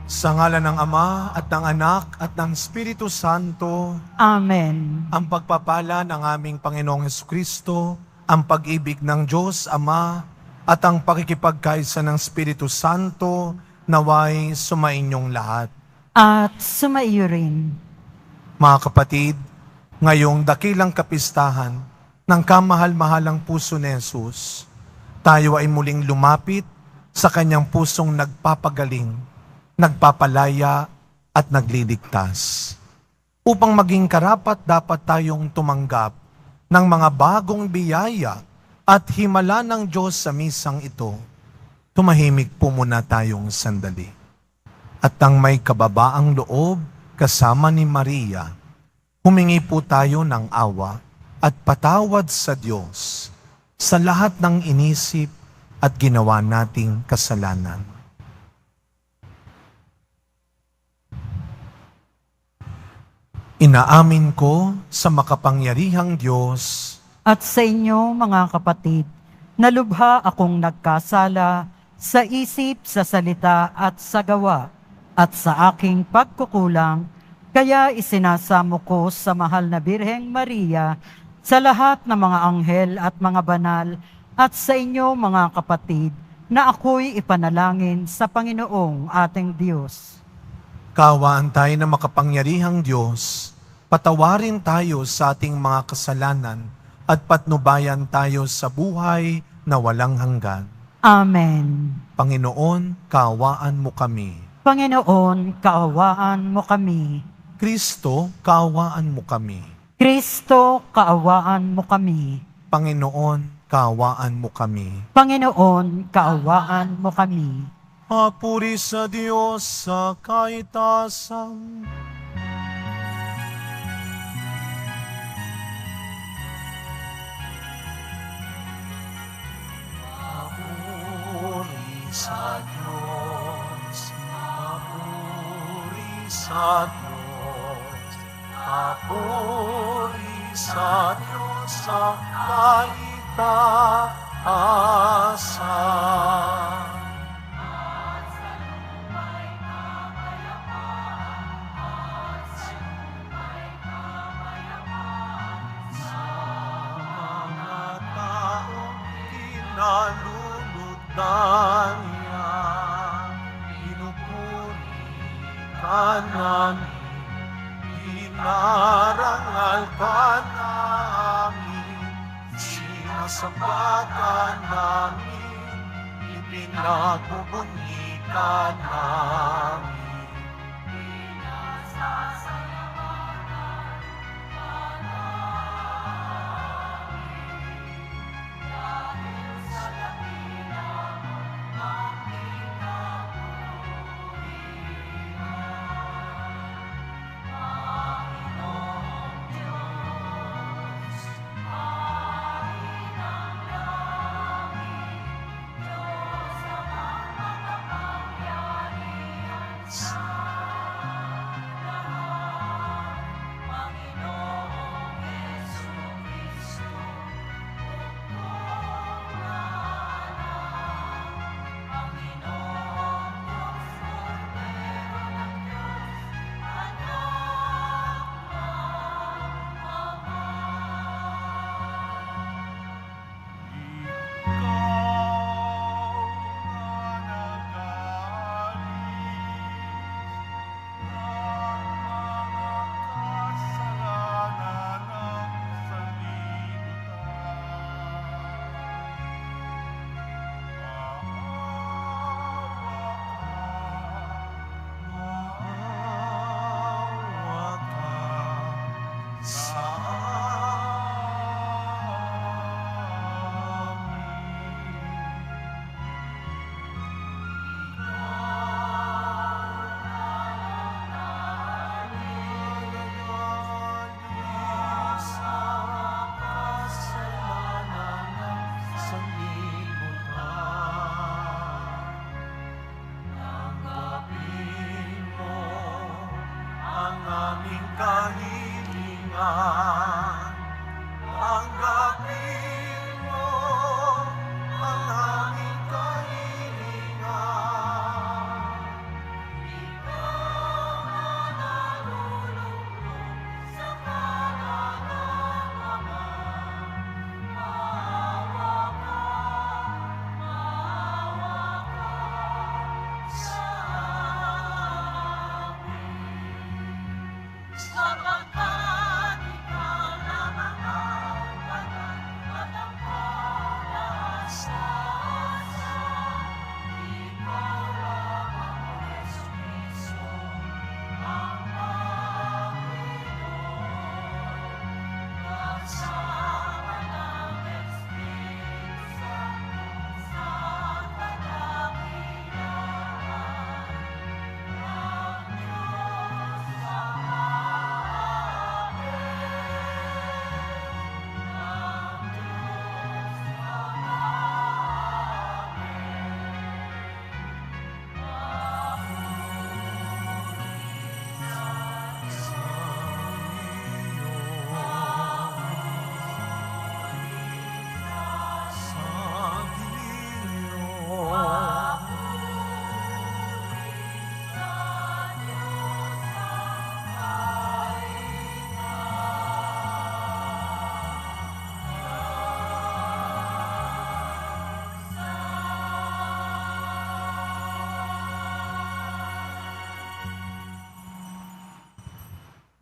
Sa ngalan ng Ama at ng Anak at ng Espiritu Santo, Amen. ang pagpapala ng aming Panginoong Jesucristo, ang pag-ibig ng Diyos Ama, at ang pakikipagkaisa ng Espiritu Santo, naway sumainyong lahat. At sumaiyo rin. Mga kapatid, ngayong dakilang kapistahan ng kamahal-mahalang puso ni Jesus, tayo ay muling lumapit sa kanyang pusong nagpapagaling, nagpapalaya at nagliligtas. Upang maging karapat dapat tayong tumanggap ng mga bagong biyaya at himala ng Diyos sa misang ito, tumahimik po muna tayong sandali. At ang may kababaang loob kasama ni Maria, humingi po tayo ng awa at patawad sa Diyos sa lahat ng inisip at ginawa nating kasalanan. Inaamin ko sa makapangyarihang Diyos At sa inyo, mga kapatid, na lubha akong nagkasala sa isip, sa salita at sa gawa, at sa aking pagkukulang, kaya isinasamo ko sa mahal na Birheng Maria, sa lahat ng mga anghel at mga banal, at sa inyo, mga kapatid, na ako'y ipanalangin sa Panginoong ating Diyos. Kaawaan tayo ng makapangyarihang Diyos, patawarin tayo sa ating mga kasalanan at patnubayan tayo sa buhay na walang hanggan. Amen. Panginoon, kaawaan mo kami. Panginoon, kaawaan mo kami. Kristo, kaawaan mo kami. Kristo, kaawaan mo kami. Panginoon, kaawaan mo kami. Panginoon, kaawaan mo kami. Papuri sa Diyos sa kaitasan. Papuri sa Diyos, papuri sa Diyos, papuri sa Diyos sa kaitasan. Nalulugdan niya, pinupuri ka namin, inarangal ka namin, sinasamba ka namin, ipinagbubunyi ka namin.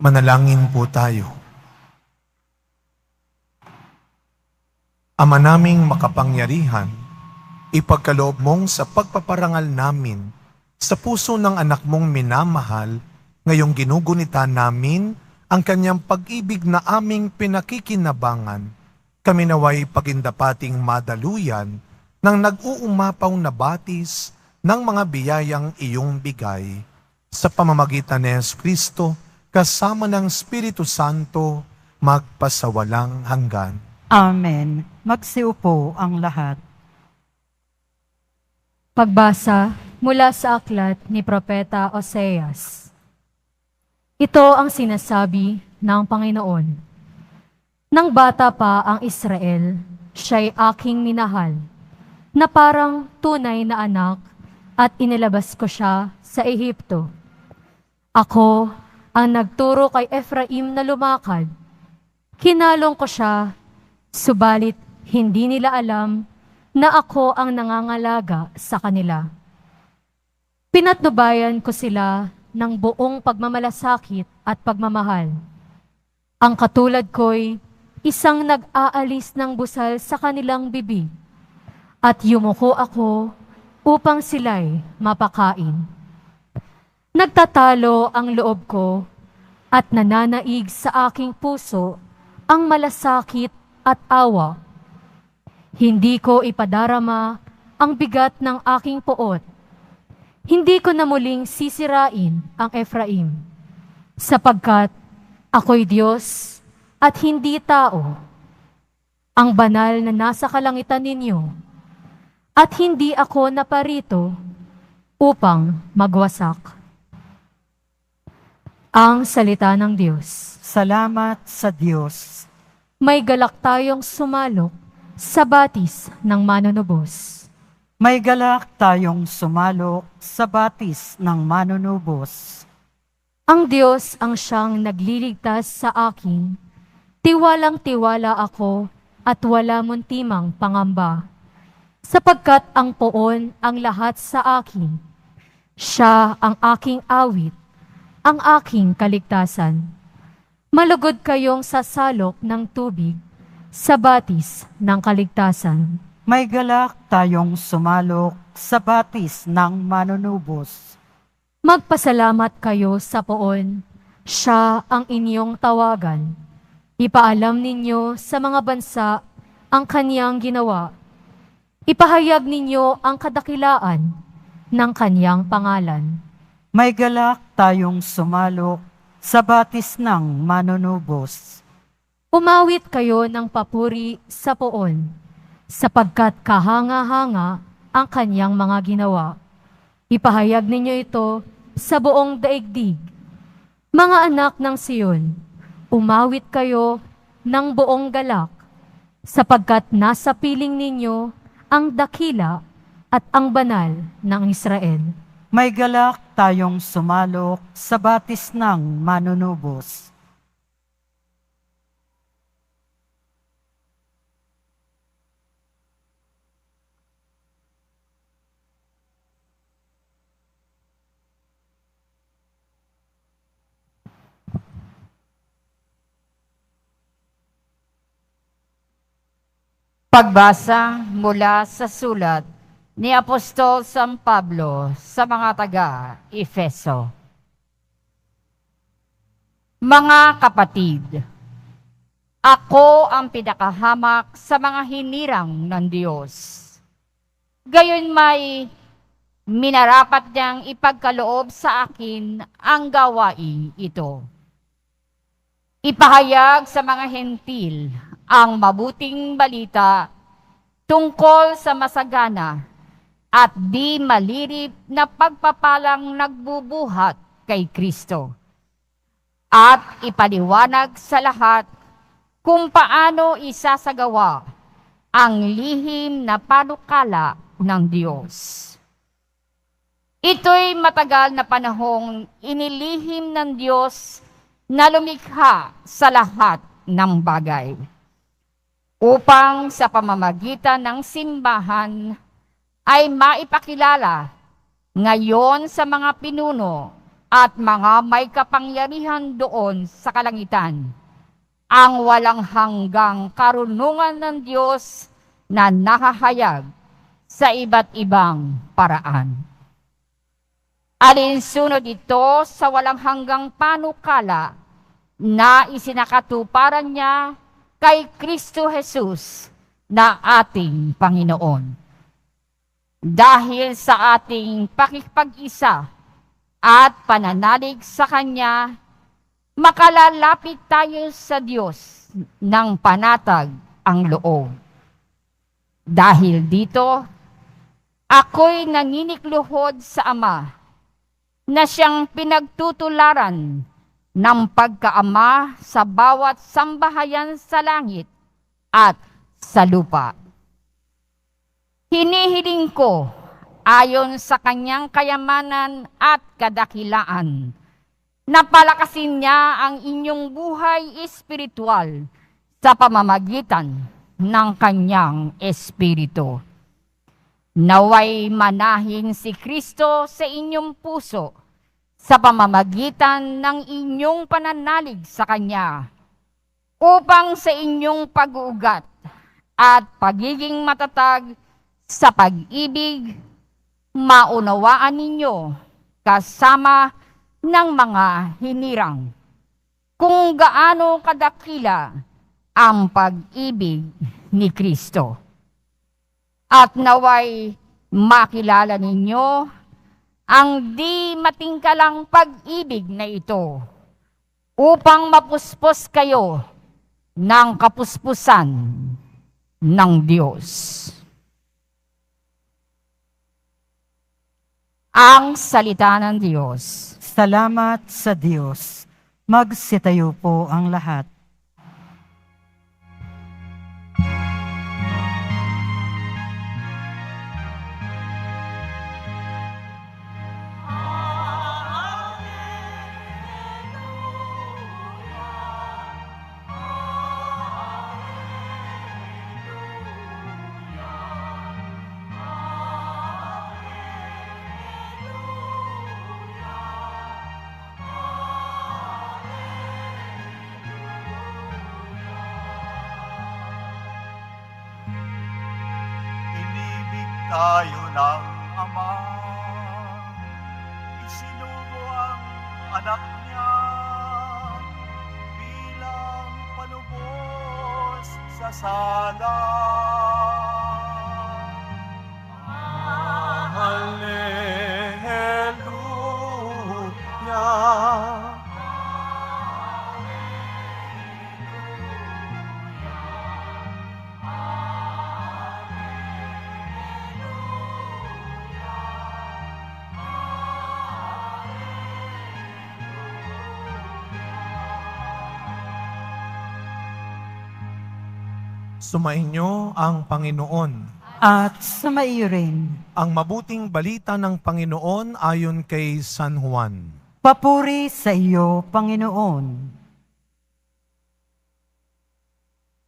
Manalangin po tayo. Ama naming makapangyarihan, ipagkaloob mong sa pagpaparangal namin sa puso ng anak mong minamahal, ngayong ginugunita namin ang kanyang pag-ibig na aming pinakikinabangan. Kami naway pagindapating madaluyan ng nag-uumapaw na batis ng mga biyayang iyong bigay. Sa pamamagitan ni Jesucristo, kasama ng Espiritu Santo, magpasawalang hanggan. Amen. Magsiupo ang lahat. Pagbasa mula sa aklat ni Propeta Oseas. Ito ang sinasabi ng Panginoon. Nang bata pa ang Israel, siya'y aking minahal, na parang tunay na anak, at inilabas ko siya sa Ehipto. Ako ang nagturo kay Ephraim na lumakad. Kinalong ko siya, subalit hindi nila alam na ako ang nangangalaga sa kanila. Pinatnubayan ko sila ng buong pagmamalasakit at pagmamahal. Ang katulad ko'y isang nag-aalis ng busal sa kanilang bibig, at yumuko ako upang sila'y mapakain. Nagtatalo ang loob ko at nananaig sa aking puso ang malasakit at awa. Hindi ko ipadarama ang bigat ng aking poot. Hindi ko na muling sisirain ang Ephraim, sapagkat ako'y Diyos at hindi tao, ang banal na nasa kalangitan ninyo, at hindi ako naparito upang magwasak. Ang salita ng Diyos. Salamat sa Diyos. May galak tayong sumalok sa batis ng manunubos. May galak tayong sumalok sa batis ng manunubos. Ang Diyos ang siyang nagliligtas sa akin. Tiwalang-tiwala ako at wala muntimang pangamba. Sapagkat ang poon ang lahat sa akin. Siya ang aking awit, ang aking kaligtasan. Malugod kayong sasalok ng tubig sa batis ng kaligtasan. May galak tayong sumalok sa batis ng manunubos. Magpasalamat kayo sa poon. Siya ang inyong tawagan. Ipaalam ninyo sa mga bansa ang kaniyang ginawa. Ipahayag ninyo ang kadakilaan ng kaniyang pangalan. May galak tayong sumalok sa batis ng manunubos. Umawit kayo ng papuri sa poon, sapagkat kahanga-hanga ang kaniyang mga ginawa. Ipahayag ninyo ito sa buong daigdig. Mga anak ng Siyon, umawit kayo ng buong galak, sapagkat nasa piling ninyo ang dakila at ang banal ng Israel. May galak tayong sumalok sa batis ng manunubos. Pagbasa mula sa sulat ni Apostol San Pablo sa mga taga-Efeso. Mga kapatid, ako ang pinakahamak sa mga hinirang ng Diyos. Gayon may minarapat niyang ipagkaloob sa akin ang gawain ito. Ipahayag sa mga hentil ang mabuting balita tungkol sa masagana at di malirip na pagpapalang nagbubuhat kay Kristo. At ipaliwanag sa lahat kung paano isasagawa ang lihim na panukala ng Diyos. Ito'y matagal na panahong inilihim ng Diyos na lumikha sa lahat ng bagay, upang sa pamamagitan ng simbahan ay maipakilala ngayon sa mga pinuno at mga may kapangyarihan doon sa kalangitan, ang walang hanggang karunungan ng Diyos na nakahayag sa iba't ibang paraan. Alinsunod ito sa walang hanggang panukala na isinakatuparan niya kay Kristo Jesus na ating Panginoon. Dahil sa ating pakikipag-isa at pananalig sa Kanya, makalalapit tayo sa Diyos ng panatag ang loob. Dahil dito, ako'y nanginikluhod sa Ama na siyang pinagtutularan ng pagkaama sa bawat sambahayan sa langit at sa lupa. Hinihiling ko, ayon sa kanyang kayamanan at kadakilaan, na palakasin niya ang inyong buhay espiritual sa pamamagitan ng kanyang espiritu. Naway manahin si Kristo sa inyong puso sa pamamagitan ng inyong pananalig sa Kanya, upang sa inyong pag-uugat at pagiging matatag sa pag-ibig, maunawaan ninyo kasama ng mga hinirang kung gaano kadakila ang pag-ibig ni Kristo. At naway makilala ninyo ang di matingkalang pag-ibig na ito, upang mapuspos kayo ng kapuspusan ng Diyos. Ang salita ng Diyos. Salamat sa Diyos. Magsitayo po ang lahat. Tayo ng Ama, isinugo ang anak niya bilang panubos sa sala. Hallelujah. Sumainyo ang Panginoon. At sumaiyo rin. Ang mabuting balita ng Panginoon ayon kay San Juan. Papuri sa iyo, Panginoon.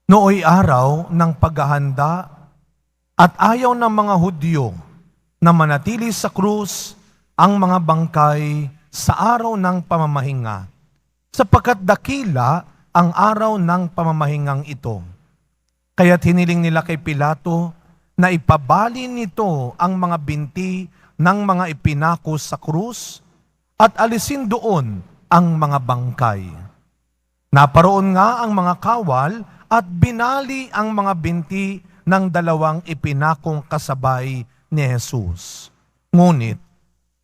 Nooy araw ng paghahanda at ayaw ng mga Hudyo na manatili sa krus ang mga bangkay sa araw ng pamamahinga, sapagkat dakila ang araw ng pamamahingang ito. Kaya't hiniling nila kay Pilato na ipabali nito ang mga binti ng mga ipinako sa krus at alisin doon ang mga bangkay. Naparoon nga ang mga kawal at binali ang mga binti ng dalawang ipinakong kasabay ni Jesus. Ngunit,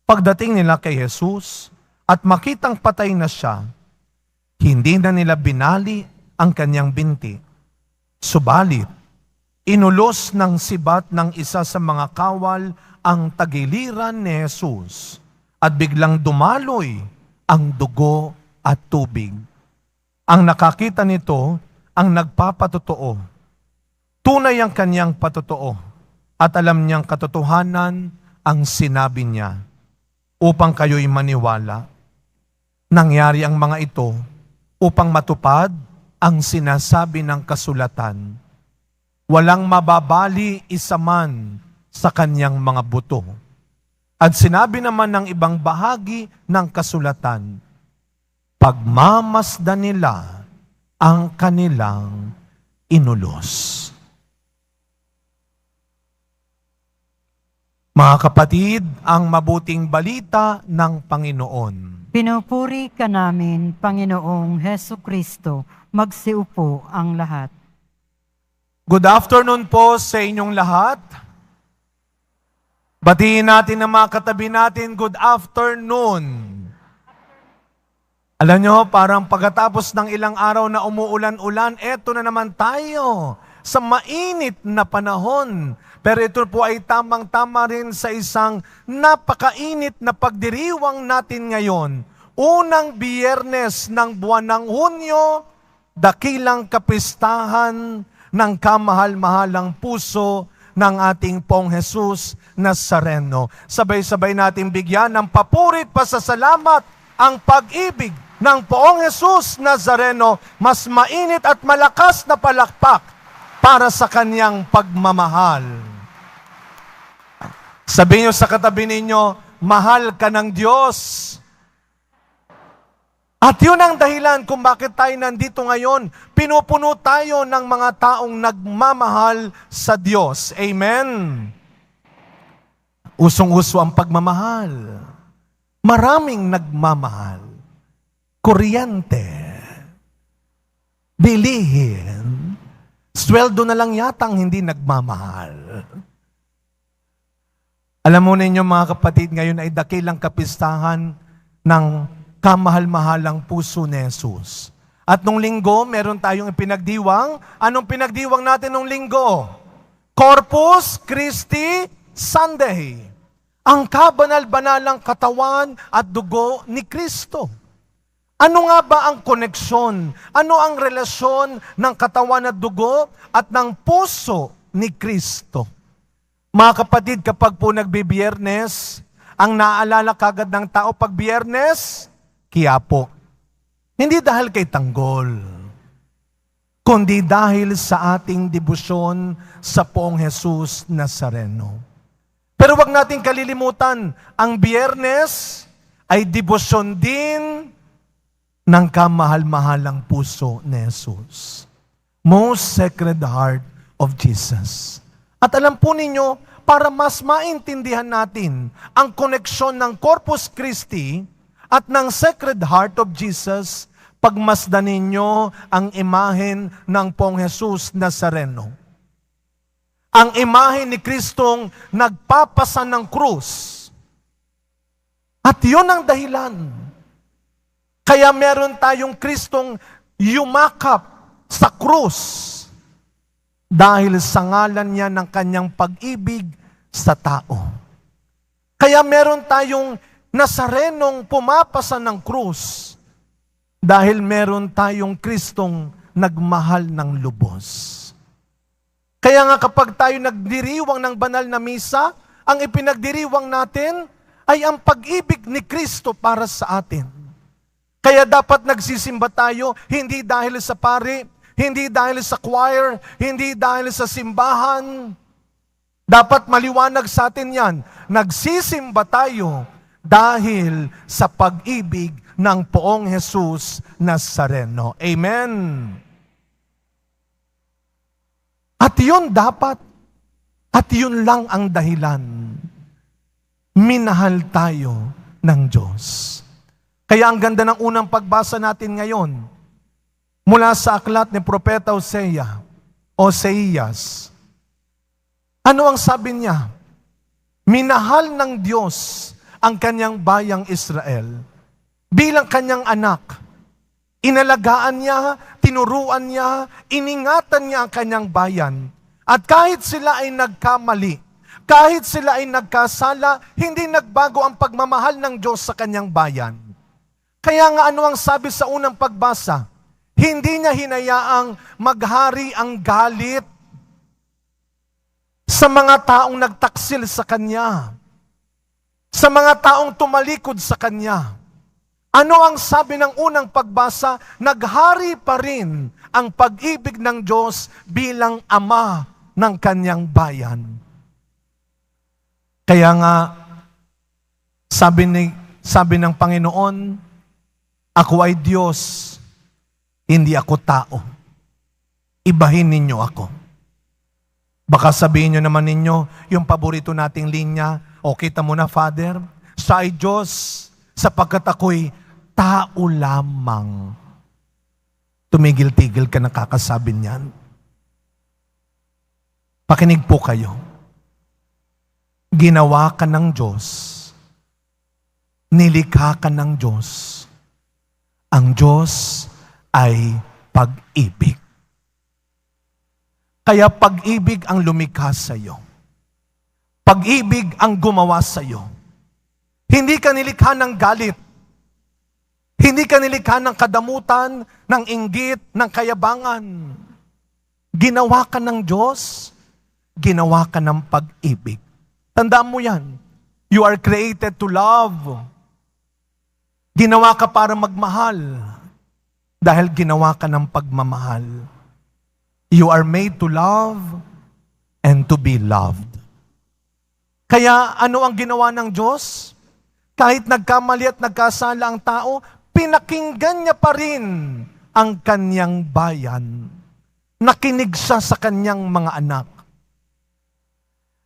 pagdating nila kay Jesus at makitang patay na siya, hindi na nila binali ang kanyang binti. Subalit, inulos ng sibat ng isa sa mga kawal ang tagiliran ni Jesus at biglang dumaloy ang dugo at tubig. Ang nakakita nito ang nagpapatotoo. Tunay ang kanyang patotoo at alam niyang katotohanan ang sinabi niya upang kayo'y maniwala. Nangyari ang mga ito upang matupad ang sinasabi ng kasulatan. Walang mababali isa man sa kanyang mga buto. At sinabi naman ng ibang bahagi ng kasulatan, pagmamasdan nila ang kanilang inulos. Mga kapatid, ang mabuting balita ng Panginoon. Pinupuri ka namin, Panginoong Heso Kristo, magsiupo ang lahat. Good afternoon po sa inyong lahat. Batiin natin ang mga katabi natin, good afternoon. Alam nyo, parang pagkatapos ng ilang araw na umuulan-ulan, eto na naman tayo sa mainit na panahon. Pero ito po ay tamang-tama rin sa isang napakainit na pagdiriwang natin ngayon. Unang Biyernes ng buwan ng Hunyo, dakilang kapistahan ng kamahal-mahalang puso ng ating Poong Jesus Nazareno. Sabay-sabay natin bigyan ng papurit pasasalamat ang pag-ibig ng Poong Jesus Nazareno, mas mainit at malakas na palakpak para sa kanyang pagmamahal. Sabihin niyo sa katabi ninyo, mahal ka ng Diyos. At yun ang dahilan kung bakit tayo nandito ngayon. Pinupuno tayo ng mga taong nagmamahal sa Diyos. Amen? Usong-uso ang pagmamahal. Maraming nagmamahal. Kuryente. Bilihin. Sweldo na lang yatang hindi nagmamahal. Alam mo ninyo mga kapatid, ngayon ay dakilang kapistahan ng kamahal-mahalang puso ni Jesus. At nung linggo, meron tayong ipinagdiwang. Anong pinagdiwang natin nung linggo? Corpus Christi Sunday. Ang kabanal-banalang katawan at dugo ni Kristo. Ano nga ba ang koneksyon? Ano ang relasyon ng katawan at dugo at ng puso ni Kristo? Mga kapatid, kapag po nagbibiyernes, ang naaalala kagad ng tao pag biyernes, Quiapo. Hindi dahil kay tanggol, kundi dahil sa ating debosyon sa Poong Jesus Nazareno. Pero wag nating kalilimutan, ang biyernes ay debosyon din ng kamahal-mahalang puso ni Jesus. Most Sacred Heart of Jesus. At alam po ninyo, para mas maintindihan natin ang koneksyon ng Corpus Christi at ng Sacred Heart of Jesus, pagmasdan ninyo ang imahen ng Poong Jesus Nazareno. Ang imahen ni Kristong nagpapasan ng krus. At yun ang dahilan. Kaya meron tayong Kristong yumakap sa krus dahil sa ngalan niya ng kanyang pag-ibig sa tao. Kaya meron tayong Nazarenong pumapasa ng krus dahil meron tayong Kristong nagmahal ng lubos. Kaya nga kapag tayo nagdiriwang ng banal na misa, ang ipinagdiriwang natin ay ang pag-ibig ni Kristo para sa atin. Kaya dapat nagsisimba tayo, hindi dahil sa pari, hindi dahil sa choir, hindi dahil sa simbahan. Dapat maliwanag sa atin yan. Nagsisimba tayo dahil sa pag-ibig ng Poong Jesus Nazareno. Amen. At yun dapat, at yun lang ang dahilan. Minahal tayo ng Diyos. Kaya ang ganda ng unang pagbasa natin ngayon, mula sa aklat ni Propeta Oseas. Ano ang sabi niya? Minahal ng Diyos ang kanyang bayang Israel bilang kanyang anak. Inalagaan niya, tinuruan niya, iningatan niya ang kanyang bayan. At kahit sila ay nagkamali, kahit sila ay nagkasala, hindi nagbago ang pagmamahal ng Diyos sa kanyang bayan. Kaya nga ano ang sabi sa unang pagbasa? Hindi niya hinayaang maghari ang galit sa mga taong nagtaksil sa Kanya, sa mga taong tumalikod sa Kanya. Ano ang sabi ng unang pagbasa? Naghari pa rin ang pag-ibig ng Diyos bilang Ama ng Kanyang bayan. Kaya nga, Sabi ng Panginoon, ako ay Diyos, hindi ako tao. Ibahin ninyo ako. Baka sabihin nyo naman ninyo, yung paborito nating linya, o kita mo na, Father, siya ay Diyos, sapagkat ako'y tao lamang. Tumigil-tigil ka na kakasabi niyan. Pakinig po kayo. Ginawa ka ng Diyos. Nilikha ka ng Diyos. Ang Diyos ay pag-ibig. Kaya pag-ibig ang lumikha sa iyo. Pag-ibig ang gumawa sa iyo. Hindi ka nilikha ng galit. Hindi ka nilikha ng kadamutan, ng inggit, ng kayabangan. Ginawa ka ng Diyos, ginawa ka ng pag-ibig. Tandaan mo yan. You are created to love. Ginawa ka para magmahal. Dahil ginawa ka ng pagmamahal. You are made to love and to be loved. Kaya ano ang ginawa ng Diyos? Kahit nagkamali at nagkasala ang tao, pinakinggan niya pa rin ang kanyang bayan. Nakinig siya sa kanyang mga anak.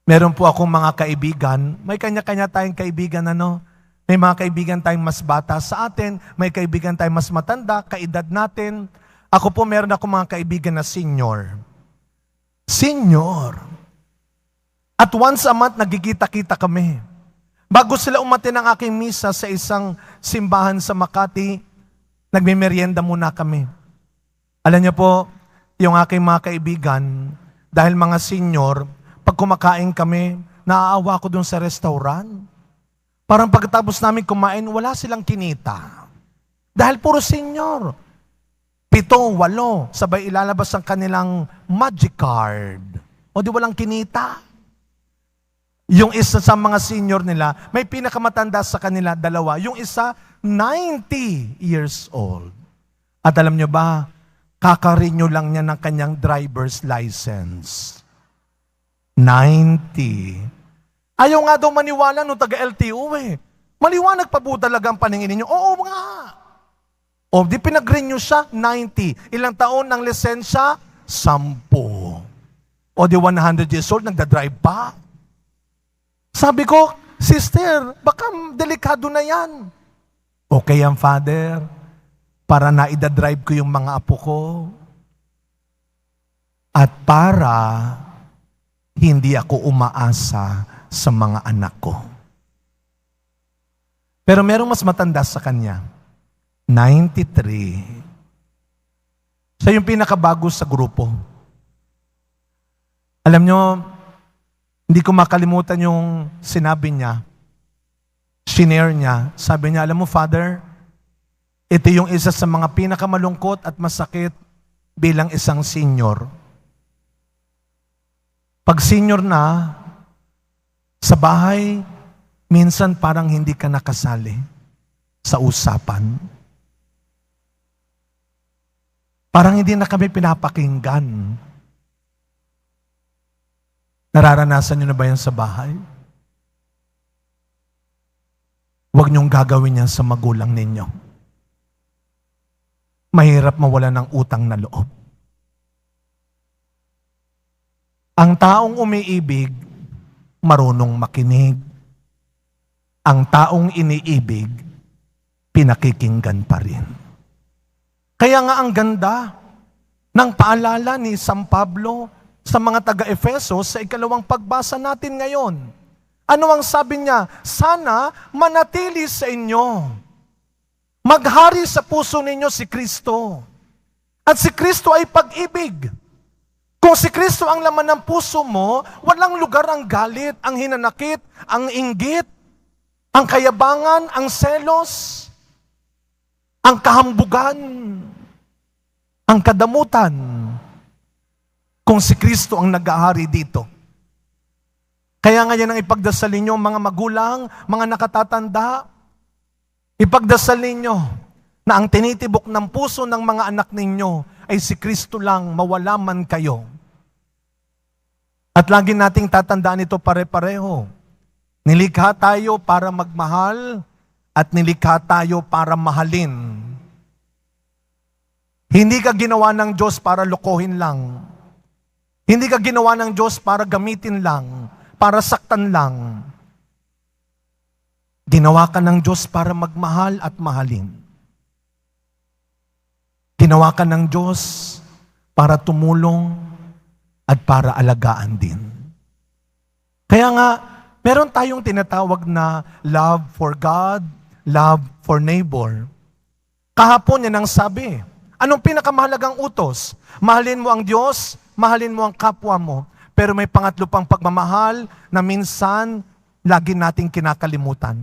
Meron po akong mga kaibigan, may kanya-kanya tayong kaibigan, May mga kaibigan tayong mas bata sa atin, may kaibigan tayong mas matanda, kaedad natin. Ako po meron akong mga kaibigan na senior. Senior. At once a month, nagkikita-kita kami. Bago sila umatin ng aking misa sa isang simbahan sa Makati, nagmimerienda muna kami. Alam niyo po, yung aking mga kaibigan, dahil mga senior, pag kumakain kami, naaawa ko dun sa restaurant. Parang pagkatapos namin kumain, wala silang kinita. Dahil puro senior. 7, 8, sabay ilalabas ang kanilang magic card. O di walang kinita. Yung isa sa mga senior nila, may pinakamatanda sa kanila, 2. Yung isa, 90 years old. At alam nyo ba, kakarenew lang niya ng kanyang driver's license. 90. Ayaw nga daw maniwala nung taga-LTO Maliwanag pa po talaga ang paningin ninyo. Oo nga. O di pinag-renew siya, 90. Ilang taon ng lisensya? 10. O di 100 years old, nagdadrive pa. Sabi ko, sister, baka delikado na yan. Okay yan, Father, para na idadrive ko yung mga apo ko. At para hindi ako umaasa sa mga anak ko. Pero merong mas matanda sa kanya, 93. Siya yung pinakabago sa grupo. Alam nyo, hindi ko makalimutan yung sinabi niya, shinare niya, sabi niya, alam mo Father, ito yung isa sa mga pinakamalungkot at masakit bilang isang senior. Pag senior na, sa bahay, minsan parang hindi ka nakasali sa usapan. Parang hindi na kami pinapakinggan. Nararanasan niyo na ba yan sa bahay? Huwag niyong gagawin yan sa magulang ninyo. Mahirap mawala ng utang na loob. Ang taong umiibig, marunong makinig. Ang taong iniibig, pinakikinggan pa rin. Kaya nga ang ganda ng paalala ni San Pablo sa mga taga-Efesos sa 2 pagbasa natin ngayon. Ano ang sabi niya? Sana manatili sa inyo. Maghari sa puso ninyo si Kristo. At si Kristo ay pag-ibig. Kung si Kristo ang laman ng puso mo, walang lugar ang galit, ang hinanakit, ang inggit, ang kayabangan, ang selos, ang kahambugan, ang kadamutan. Kung si Kristo ang nag-aahari dito. Kaya nga yan ang ipagdasal ninyo, mga magulang, mga nakatatanda, ipagdasal ninyo na ang tinitibok ng puso ng mga anak ninyo ay si Kristo lang, mawala man kayo. At lagi nating tatandaan ito pare-pareho, Nilikha tayo para magmahal at nilikha tayo para mahalin. Hindi ka ginawa ng Diyos para lokohin lang. Hindi ka ginawa ng Diyos para gamitin lang, para saktan lang. Ginawa ka ng Diyos para magmahal at mahalin. Ginawa ka ng Diyos para tumulong at para alagaan din. Kaya nga, meron tayong tinatawag na love for God, love for neighbor. Kahapon yan ang sabi. Anong pinakamahalagang utos? Mahalin mo ang Diyos, mahalin mo ang kapwa mo. Pero may pangatlo pang pagmamahal na minsan lagi nating kinakalimutan.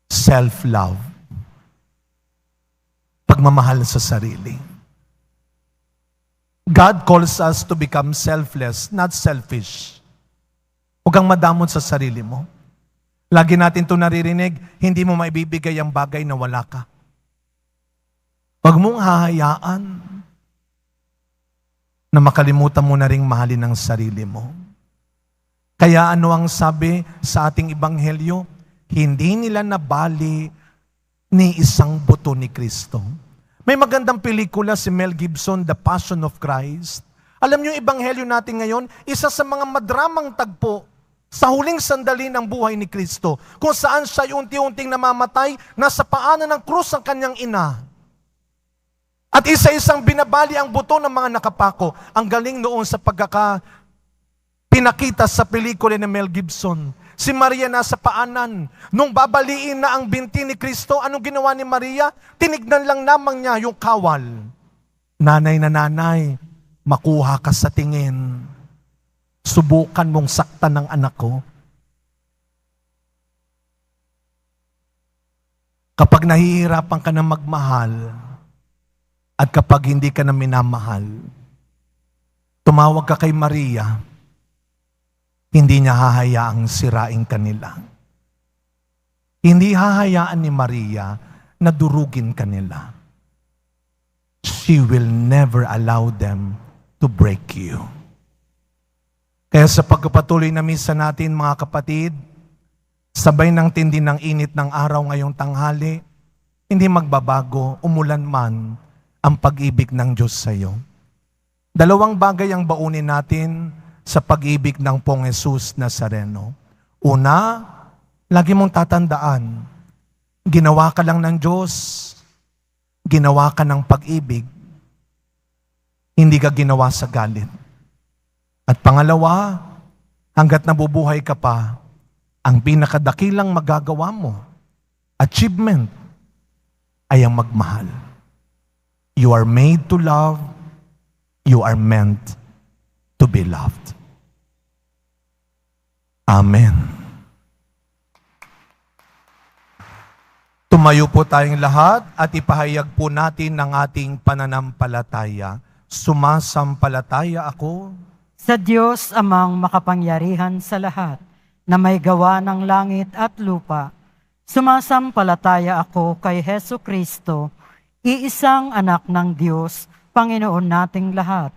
Self-love. Pagmamahal sa sarili. God calls us to become selfless, not selfish. Huwag kang madamot sa sarili mo. Lagi natin ito naririnig, hindi mo maibibigay ang bagay na wala ka. Huwag mong hahayaan na makalimutan mo na ring mahalin ang sarili mo. Kaya ano ang sabi sa ating ebanghelyo? Hindi nila nabali ni isang buto ni Kristo. May magandang pelikula si Mel Gibson, The Passion of Christ. Alam niyo yung ebanghelyo natin ngayon, isa sa mga madramang tagpo sa huling sandali ng buhay ni Kristo, kung saan siya unti-unting namamatay, nasa paanan ng krus ang kanyang ina. At isa-isang binabali ang buto ng mga nakapako. Ang galing noon sa pinakita sa pelikula ni Mel Gibson. Si Maria nasa paanan. Nung babaliin na ang binti ni Kristo, anong ginawa ni Maria? Tinignan lang lamang niya yung kawal. Nanay na nanay, makuha ka sa tingin. Subukan mong saktan ng anak ko. Kapag nahihirapan ka na magmahal, at kapag hindi ka na minamahal, tumawag ka kay Maria, hindi niya hahayaang sirain kanila. Hindi hahayaan ni Maria na durugin kanila. She will never allow them to break you. Kaya sa pagpapatuloy na misa natin, mga kapatid, sabay ng tindi ng init ng araw ngayong tanghali, hindi magbabago, umulan man, ang pag-ibig ng Diyos sa iyo. Dalawang bagay ang baunin natin sa pag-ibig ng Pong Jesus Nazareno. Una, lagi mong tatandaan, ginawa ka lang ng Diyos, ginawa ka ng pag-ibig, hindi ka ginawa sa galit. At pangalawa, hanggat nabubuhay ka pa, ang pinakadakilang magagawa mo, achievement, ay ang magmahal. You are made to love, you are meant to be loved. Amen. Tumayo po tayong lahat at ipahayag po natin ang ating pananampalataya. Sumasampalataya ako Sa Diyos amang makapangyarihan sa lahat, na may gawa ng langit at lupa. Sumasampalataya ako kay Hesu Kristo, iisang anak ng Diyos, Panginoon nating lahat.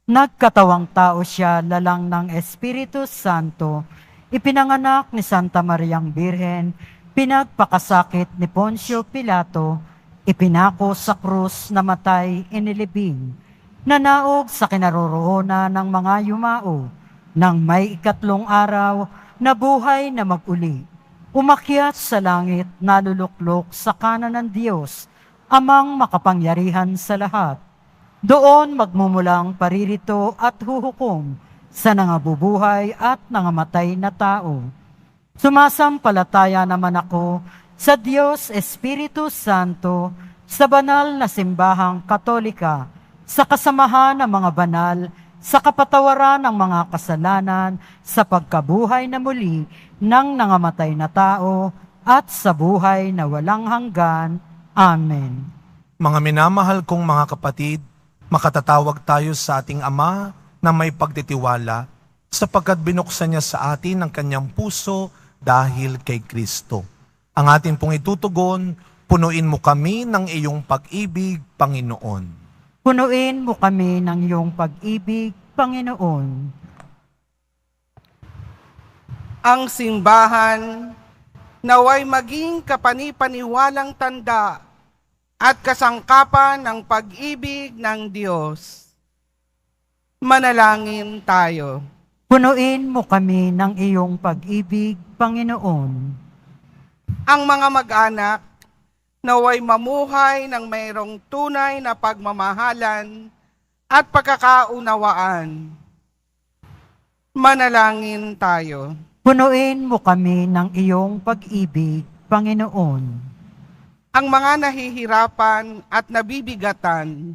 Nagkatawang tao siya lalang ng Espiritu Santo, ipinanganak ni Santa Mariang Birhen, pinagpakasakit ni Poncio Pilato, ipinako sa krus, namatay, inilibing, nanaog sa kinaroroonan ng mga yumao, nang may ikatlong araw, nabuhay na mag-uli. Umakyat sa langit, naluluklok sa kanan ng Diyos, amang makapangyarihan sa lahat. Doon magmumulang paririto at huhukom sa nangabubuhay at nangamatay na tao. Sumasampalataya naman ako sa Diyos Espiritu Santo, sa banal na simbahang Katolika, sa kasamahan ng mga banal, sa kapatawaran ng mga kasalanan, sa pagkabuhay na muli ng nangamatay na tao, at sa buhay na walang hanggan. Amen. Mga minamahal kong mga kapatid, makatatawag tayo sa ating Ama na may pagtitiwala sapagkat binuksan niya sa atin ang kanyang puso dahil kay Kristo. Ang ating pong itutugon, punuin mo kami ng iyong pag-ibig, Panginoon. Punuin mo kami ng iyong pag-ibig, Panginoon. ang simbahan naway maging kapanipaniwalang tanda at kasangkapan ng pag-ibig ng Diyos. Manalangin tayo. Punuin mo kami ng iyong pag-ibig, Panginoon. Ang mga mag-anak naway mamuhay ng mayroong tunay na pagmamahalan at pagkakaunawaan. Manalangin tayo. Punuin mo kami ng iyong pag-ibig, Panginoon. Ang mga nahihirapan at nabibigatan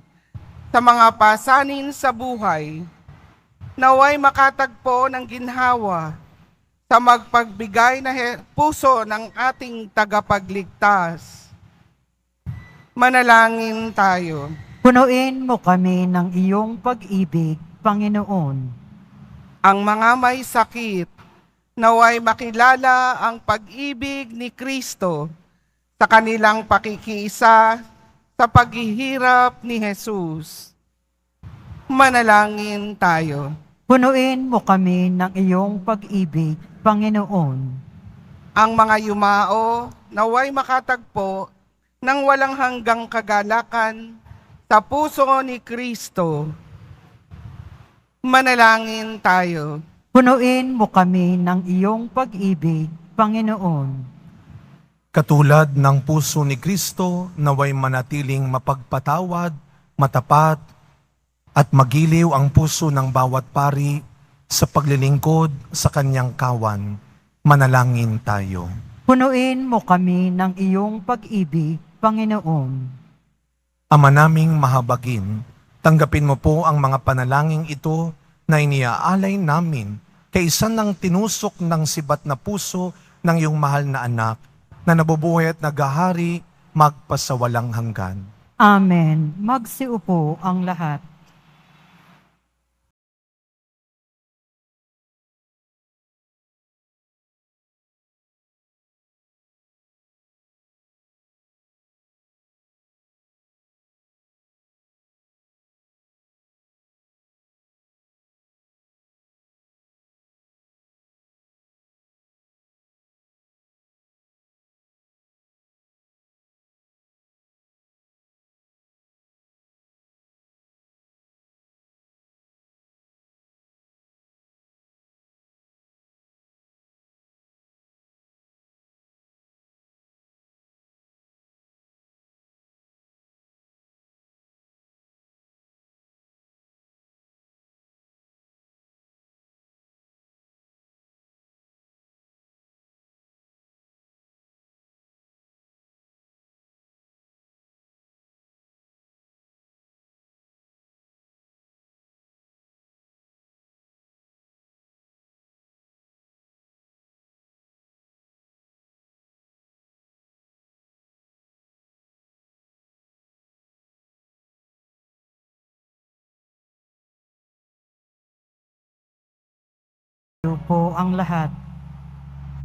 sa mga pasanin sa buhay, naway makatagpo ng ginhawa sa magpagbigay na puso ng ating tagapagligtas. Manalangin tayo. Punuin mo kami ng iyong pag-ibig, Panginoon. Ang mga may sakit, naway makilala ang pag-ibig ni Kristo sa kanilang pakikiisa sa paghihirap ni Jesus. Manalangin tayo. Punuin mo kami ng iyong pag-ibig, Panginoon. Ang mga yumao naway makatagpo ng walang hanggang kagalakan sa puso ni Kristo. Manalangin tayo. Punuin mo kami ng iyong pag-ibig, Panginoon. Katulad ng puso ni Kristo, naway manatiling mapagpatawad, matapat, at magiliw ang puso ng bawat pari sa paglilingkod sa kanyang kawan. Manalangin tayo. Punuin mo kami ng iyong pag-ibig, Panginoon. Ama naming mahabagin, tanggapin mo po ang mga panalangin ito na iniaalay namin kaysa ng tinusok ng sibat na puso ng iyong mahal na anak na nabubuhay at nagahari magpasawalang hanggan. Amen. Magsiupo ang lahat. Po ang lahat.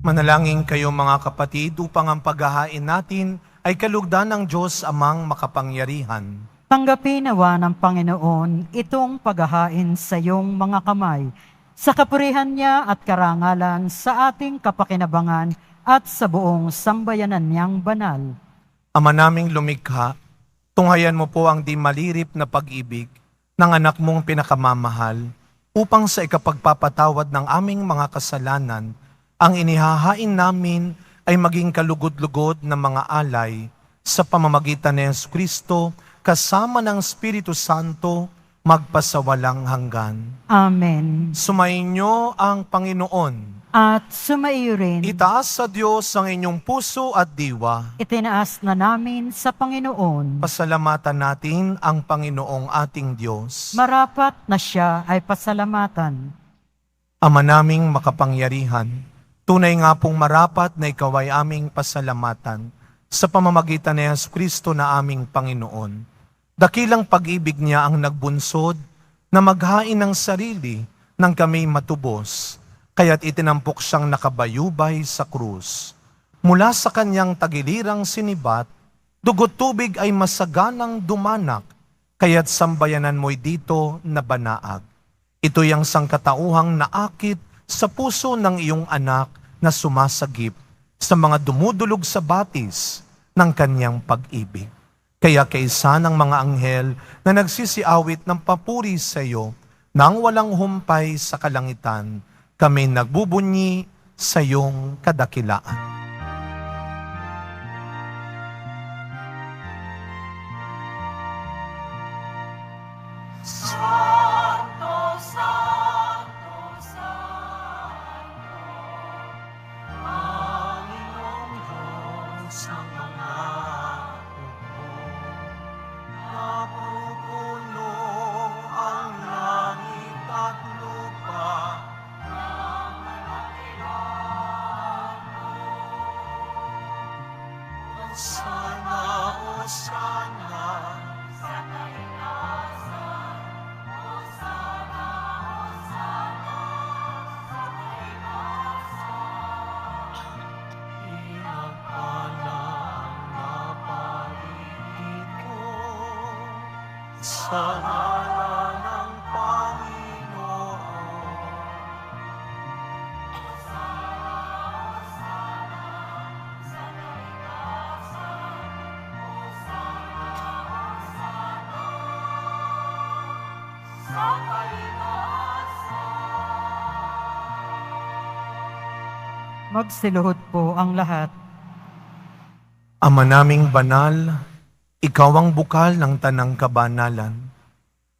Manalangin kayo mga kapatid upang ang paghahain natin ay kalugdan ng Diyos amang makapangyarihan. Tanggapin nawa ng Panginoon itong paghahain sa iyong mga kamay, sa kapurihan niya at karangalan sa ating kapakinabangan at sa buong sambayanan niyang banal. Ama naming lumikha, tunghayan mo po ang di malirip na pag-ibig ng anak mong pinakamamahal, upang sa ikapagpapatawad ng aming mga kasalanan, ang inihahain namin ay maging kalugod-lugod na mga alay sa pamamagitan ni Yesu Kristo kasama ng Espiritu Santo magpasawalang hanggan. Amen. Sumainyo ang Panginoon. At sumaiyo rin, Itaas sa Diyos ang inyong puso at diwa. itinaas na namin sa Panginoon. Pasalamatan natin ang Panginoong ating Diyos. Marapat na siya ay pasalamatan. Ama naming makapangyarihan, tunay nga pong marapat na ikaw ay aming pasalamatan sa pamamagitan ni Yesu Kristo na aming Panginoon. Dakilang pag-ibig niya ang nagbunsod na maghain ng sarili nang kami matubos, kaya't itinampok siyang nakabayubay sa krus. Mula sa kanyang tagilirang sinibat, dugot tubig ay masaganang dumanak, kaya't sambayanan mo'y dito na banaag. Ito'y ang sangkatauhang naakit sa puso ng iyong anak na sumasagip sa mga dumudulog sa batis ng kanyang pag-ibig. Kaya kaisa ng mga anghel na nagsisiawit ng papuri sa iyo, nang walang humpay sa kalangitan, kami nagbubunyi sa iyong kadakilaan. Santo, Santo, Santo, Panginoong Diyos ng mga hukbo. Napupuno ang langit at lupa ng kadakilaan mo. Hosana, Hosana, sa kaitaasan. Hosana, Hosana, sa kaitaasan. Pinagpala ang napaligid ko sa ngalan ng Panginoon. Hosana, Hosana, sa kaitaasan. Hosana, Hosana, sa kaitaasan. Magsiluhod po ang lahat. Ama naming banal, ikaw ang bukal ng tanang kabanalan.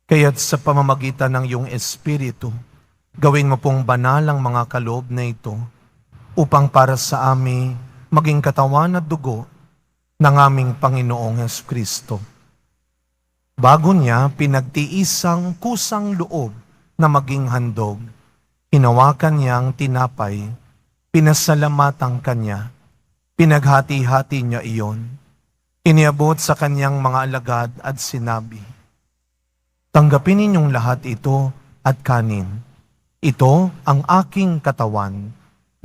Kaya't sa pamamagitan ng iyong Espiritu, gawin mo pong banal ang mga kaloob na ito upang para sa amin maging katawan at dugo ng aming Panginoong Jesucristo. Bago niya pinagtiisang kusang loob na maging handog, hinawakan niyang tinapay, pinasalamatan kanya, pinaghati-hati niya iyon, iniabot sa kanyang mga alagad at sinabi, "Tanggapin ninyong lahat ito at kanin. Ito ang aking katawan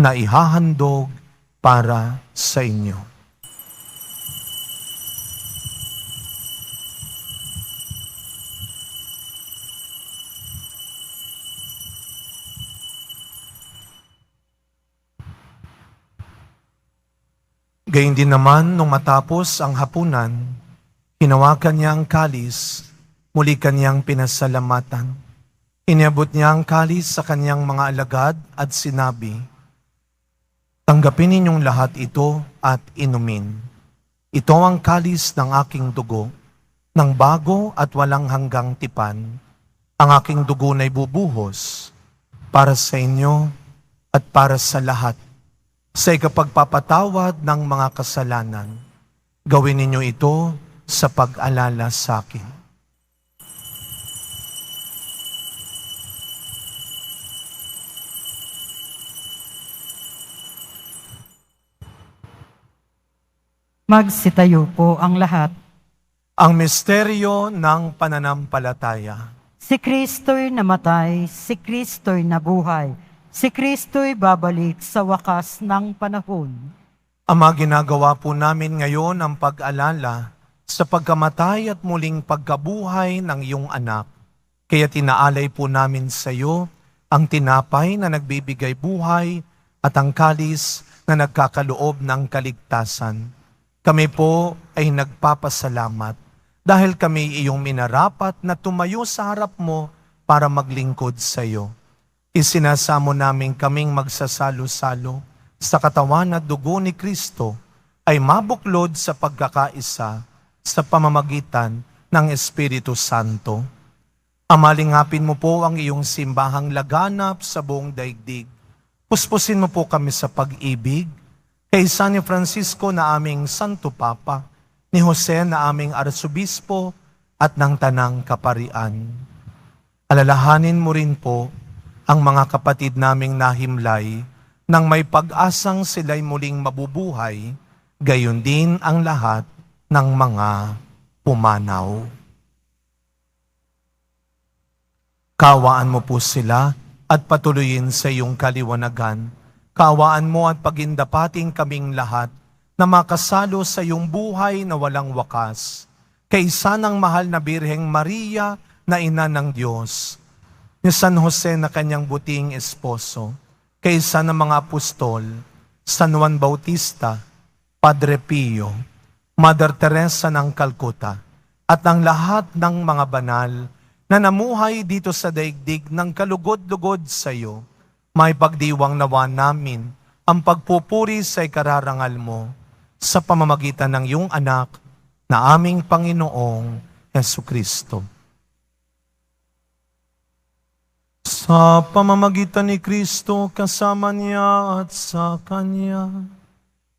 na ihahandog para sa inyo." Gayun din naman, nung matapos ang hapunan, hinawakan niya ang kalis, muli kanyang pinasalamatan. Iniabot niya ang kalis sa kanyang mga alagad at sinabi, "Tanggapin ninyong lahat ito at inumin. Ito ang kalis ng aking dugo, ng bago at walang hanggang tipan. Ang aking dugo na'y bubuhos para sa inyo at para sa lahat, sa ikapagpapatawad ng mga kasalanan. Gawin ninyo ito sa pag-alala sa akin." Magsitayo po ang lahat. Ang misteryo ng pananampalataya. Si Kristo'y namatay, si Kristo'y nabuhay, si Kristo'y babalik sa wakas ng panahon. Ama, ginagawa po namin ngayon ang pag-alala sa pagkamatay at muling pagkabuhay ng iyong anak. Kaya tinaalay po namin sa iyo ang tinapay na nagbibigay buhay at ang kalis na nagkakaloob ng kaligtasan. Kami po ay nagpapasalamat dahil kami iyong minarapat na tumayo sa harap mo para maglingkod sa iyo. Isinasamo namin kaming magsasalo-salo sa katawan at dugo ni Kristo ay mabuklod sa pagkakaisa sa pamamagitan ng Espiritu Santo. Amalingapin mo po ang iyong simbahang laganap sa buong daigdig. Puspusin mo po kami sa pag-ibig kay San Francisco na aming Santo Papa, ni Jose na aming Arsobispo at ng Tanang Kaparian. Alalahanin mo rin po ang mga kapatid naming nahimlay nang may pag-asang sila'y muling mabubuhay, gayon din ang lahat ng mga pumanaw. Kawaan mo po sila at patuloyin sa iyong kaliwanagan. Kawaan mo at pagindapating kaming lahat na makasalo sa iyong buhay na walang wakas. Kaisa ng mahal na Birheng Maria na ina ng Diyos, ni San Jose na kanyang buting esposo, kaisa ng mga apostol, San Juan Bautista, Padre Pio, Mother Teresa ng Calcutta, at ang lahat ng mga banal na namuhay dito sa daigdig ng kalugod-lugod sa iyo, may pagdiwang nawa namin ang pagpupuri sa ikararangal mo sa pamamagitan ng iyong anak na aming Panginoong Jesucristo. Sa pamamagitan ni Kristo, kasama niya at sa Kanya,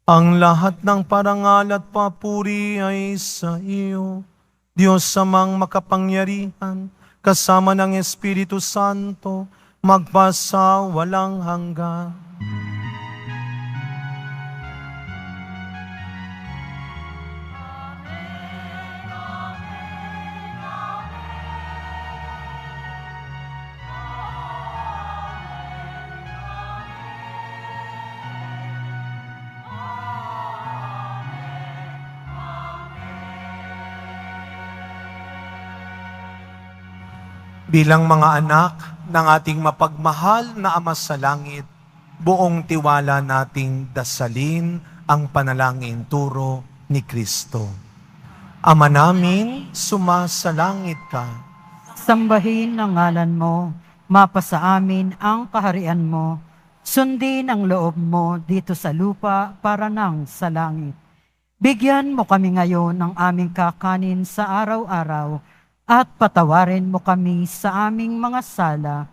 ang lahat ng parangal at papuri ay sa iyo, Diyos Amang makapangyarihan, kasama ng Espiritu Santo, magpasa walang hanggan. Bilang mga anak ng ating mapagmahal na Ama sa Langit, buong tiwala nating dasalin ang panalangin turo ni Kristo. Ama namin, sumasalangit ka. Sambahin ang ngalan mo, mapasa amin ang kaharian mo, sundin ang loob mo dito sa lupa para nang sa langit. Bigyan mo kami ngayon ng aming kakanin sa araw-araw, at patawarin mo kami sa aming mga sala,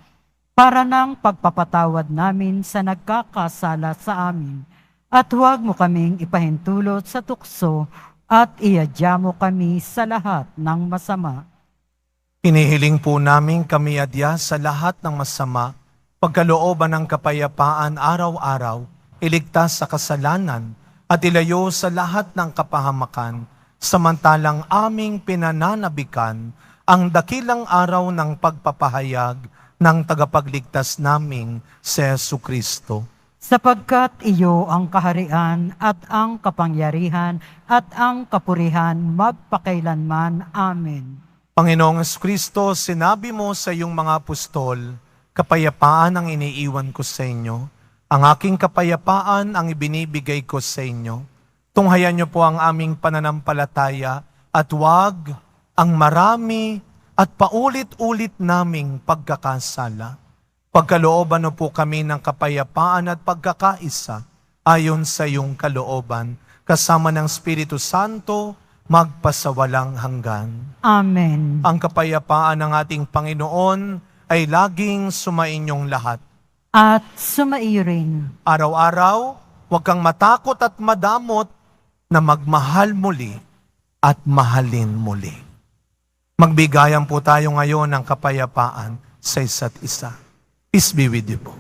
para nang pagpapatawad namin sa nagkakasala sa amin. At huwag mo kaming ipahintulot sa tukso, at iadya mo kami sa lahat ng masama. Hinihiling po namin kami adya sa lahat ng masama, pagkalooban ng kapayapaan araw-araw, iligtas sa kasalanan, at ilayo sa lahat ng kapahamakan, samantalang aming pinananabikan ang dakilang araw ng pagpapahayag ng tagapagligtas naming si Jesucristo. Sapagkat iyo ang kaharian at ang kapangyarihan at ang kapurihan magpakailanman. Amen. Panginoong Jesucristo, sinabi mo sa iyong mga apostol, kapayapaan ang iniiwan ko sa inyo, ang aking kapayapaan ang ibinibigay ko sa inyo. Tunghayan niyo po ang aming pananampalataya at wag ang marami at paulit-ulit naming pagkakasala. Pagkalooban niyo po kami ng kapayapaan at pagkakaisa ayon sa iyong kalooban, kasama ng Espiritu Santo, magpasawalang hanggan. Amen. Ang kapayapaan ng ating Panginoon ay laging sumainyong lahat. At sumaiyo rin. Araw-araw, huwag kang matakot at madamot na magmahal muli at mahalin muli. Magbigayan po tayo ngayon ng kapayapaan sa isa't isa. Peace be with you po.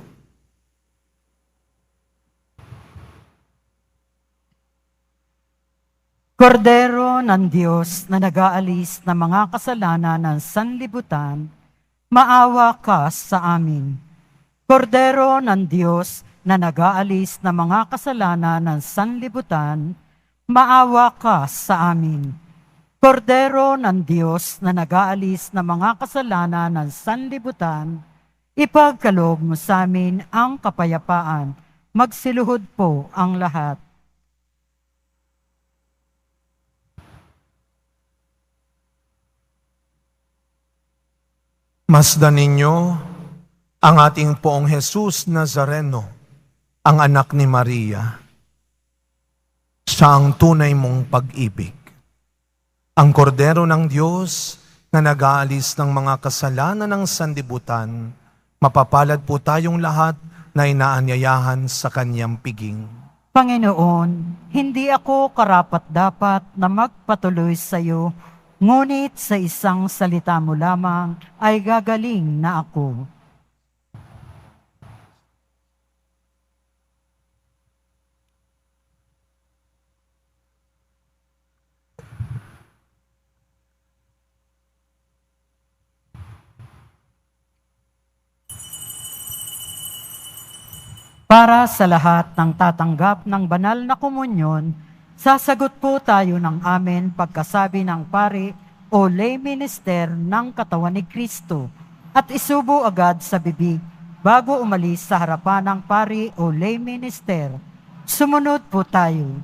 Kordero ng Diyos na nag-aalis ng mga kasalanan ng sanlibutan, maawa ka sa amin. Kordero ng Diyos na nag-aalis ng mga kasalanan ng sanlibutan, maawa ka sa amin. Kordero ng Diyos na nag-aalis ng mga kasalanan ng sanlibutan, ipagkaloob mo sa amin ang kapayapaan. Magsiluhod po ang lahat. Masdan ninyo ang ating poong Jesus Nazareno, ang anak ni Maria. Siya ang tunay mong pag-ibig. Ang kordero ng Diyos na nag-aalis ng mga kasalanan ng sanlibutan, mapapalad po tayong lahat na inaanyayahan sa kanyang piging. Panginoon, hindi ako karapat-dapat na magpatuloy sa iyo, ngunit sa isang salita mo lamang ay gagaling na ako. Para sa lahat ng tatanggap ng banal na komunyon, sasagot po tayo ng amen pagkasabi ng pari o lay minister ng katawan ni Kristo at isubo agad sa bibig bago umalis sa harapan ng pari o lay minister. Sumunod po tayo.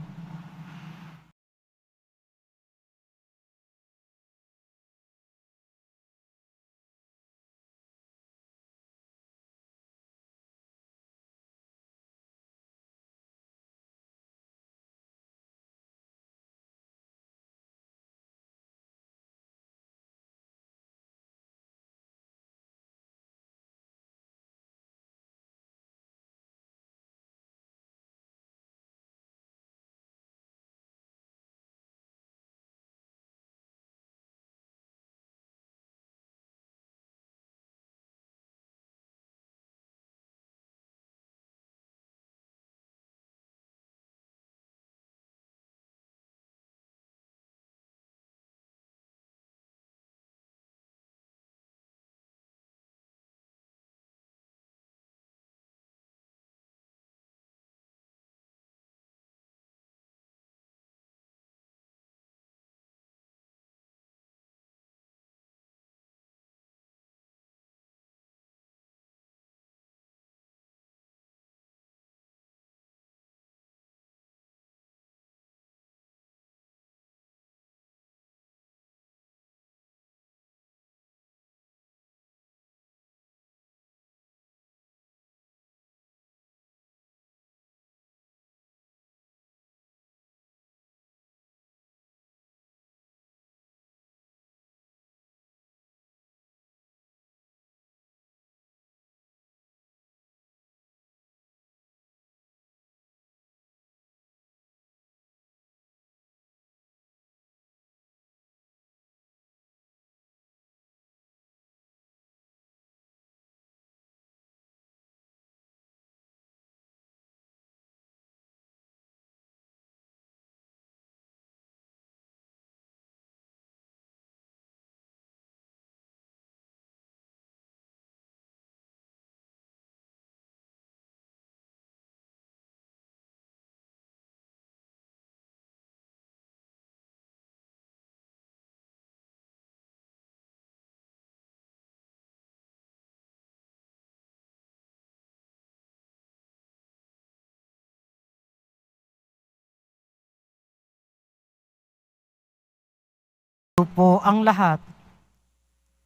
Ito po ang lahat.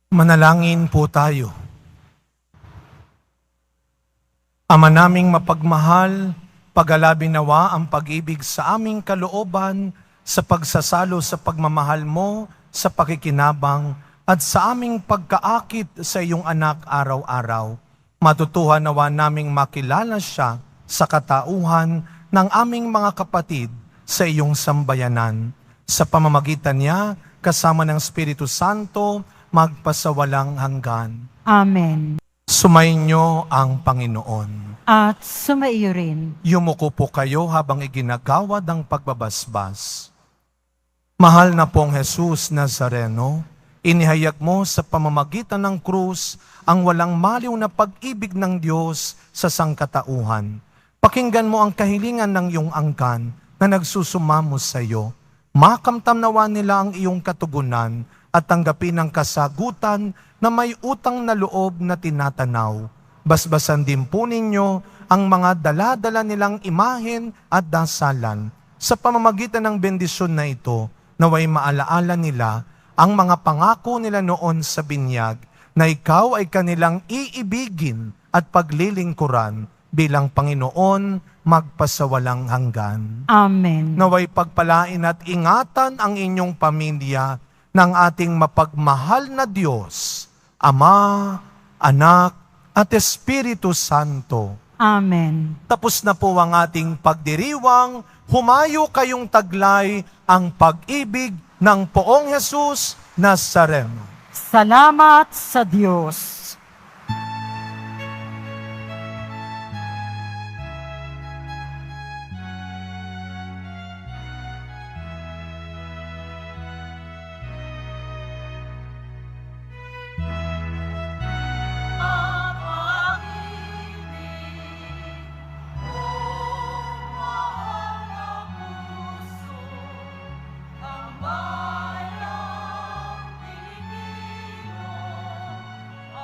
Manalangin po tayo. Ama naming mapagmahal, pag-alabing nawa ang pag-ibig sa aming kalooban sa pagsasalo sa pagmamahal mo, sa pakikinabang, at sa aming pagkaakit sa iyong anak araw-araw. Matutuhan nawa naming makilala siya sa katauhan ng aming mga kapatid sa iyong sambayanan. Sa pamamagitan niya, kasama ng Espiritu Santo, magpasawalang hanggan. Amen. Sumainyo ang Panginoon. At sumaiyo rin. Yumuko po kayo habang iginagawad ang pagbabasbas. Mahal na pong Jesus Nazareno, inihayag mo sa pamamagitan ng krus ang walang maliw na pag-ibig ng Diyos sa sangkatauhan. Pakinggan mo ang kahilingan ng iyong angkan na nagsusumamo sa iyo. Makamtam nawa nila ang iyong katugunan at tanggapin ang kasagutan na may utang na loob na tinatanaw. Basbasan din po ninyo ang mga dala-dala nilang imahen at dasalan. Sa pamamagitan ng bendisyon na ito, naway maalaala nila ang mga pangako nila noon sa binyag na ikaw ay kanilang iibigin at paglilingkuran bilang Panginoon magpasawalang hanggan. Amen. Naway pagpalain at ingatan ang inyong pamilya ng ating mapagmahal na Diyos, Ama, Anak, at Espiritu Santo. Amen. Tapos na po ang ating pagdiriwang, humayo kayong taglay ang pag-ibig ng Poong Jesus Nazareno. Salamat sa Diyos.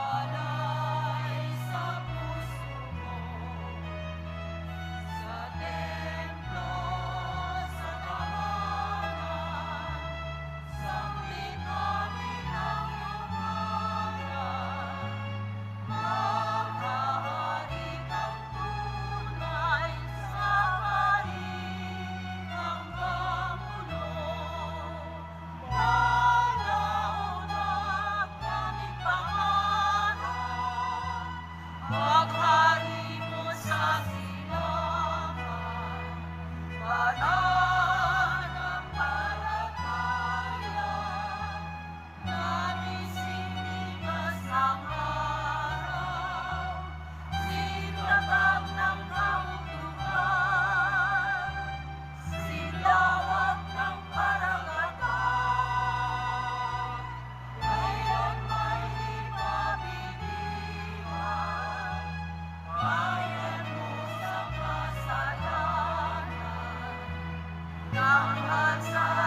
Ang sa